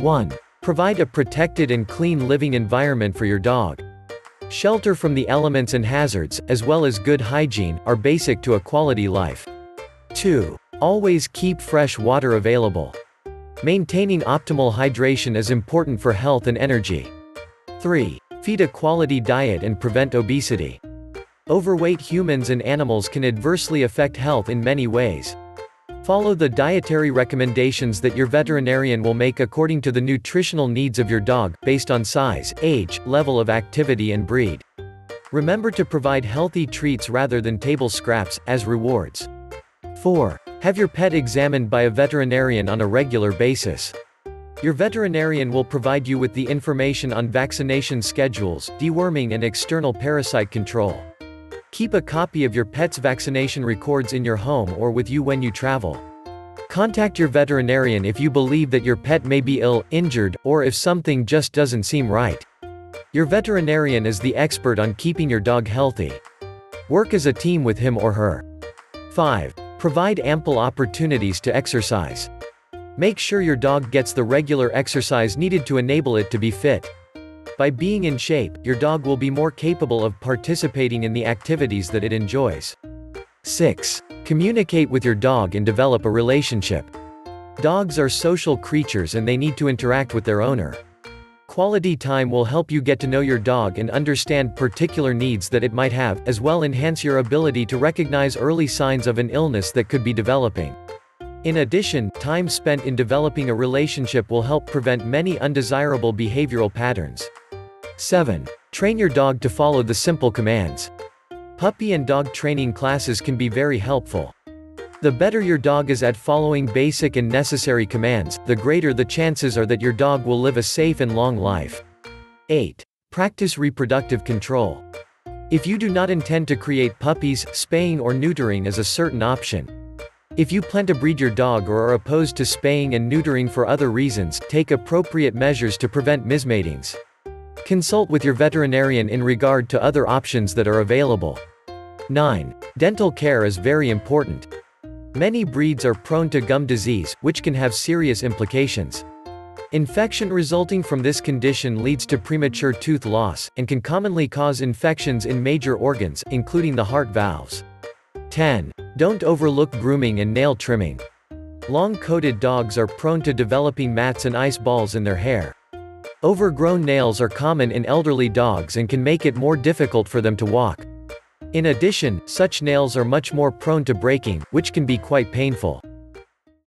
1. Provide a protected and clean living environment for your dog. Shelter from the elements and hazards, as well as good hygiene, are basic to a quality life. 2. Always keep fresh water available. Maintaining optimal hydration is important for health and energy. 3. Feed a quality diet and prevent obesity. Overweight humans and animals can adversely affect health in many ways. Follow the dietary recommendations that your veterinarian will make according to the nutritional needs of your dog, based on size, age, level of activity and breed. Remember to provide healthy treats rather than table scraps, as rewards. 4. Have your pet examined by a veterinarian on a regular basis. Your veterinarian will provide you with the information on vaccination schedules, deworming and external parasite control. Keep a copy of your pet's vaccination records in your home or with you when you travel. Contact your veterinarian if you believe that your pet may be ill, injured, or if something just doesn't seem right. Your veterinarian is the expert on keeping your dog healthy. Work as a team with him or her. 5. Provide ample opportunities to exercise. Make sure your dog gets the regular exercise needed to enable it to be fit. By being in shape, your dog will be more capable of participating in the activities that it enjoys. 6. Communicate with your dog and develop a relationship. Dogs are social creatures and they need to interact with their owner. Quality time will help you get to know your dog and understand particular needs that it might have, as well enhance your ability to recognize early signs of an illness that could be developing. In addition, time spent in developing a relationship will help prevent many undesirable behavioral patterns. 7. Train your dog to follow the simple commands. Puppy and dog training classes can be very helpful. The better your dog is at following basic and necessary commands, the greater the chances are that your dog will live a safe and long life. 8. Practice reproductive control. If you do not intend to create puppies, spaying or neutering is a certain option. If you plan to breed your dog or are opposed to spaying and neutering for other reasons, take appropriate measures to prevent mismatings. Consult with your veterinarian in regard to other options that are available. 9. Dental care is very important. Many breeds are prone to gum disease, which can have serious implications. Infection resulting from this condition leads to premature tooth loss, and can commonly cause infections in major organs, including the heart valves. 10. Don't overlook grooming and nail trimming. Long-coated dogs are prone to developing mats and ice balls in their hair. Overgrown nails are common in elderly dogs and can make it more difficult for them to walk. In addition, such nails are much more prone to breaking, which can be quite painful.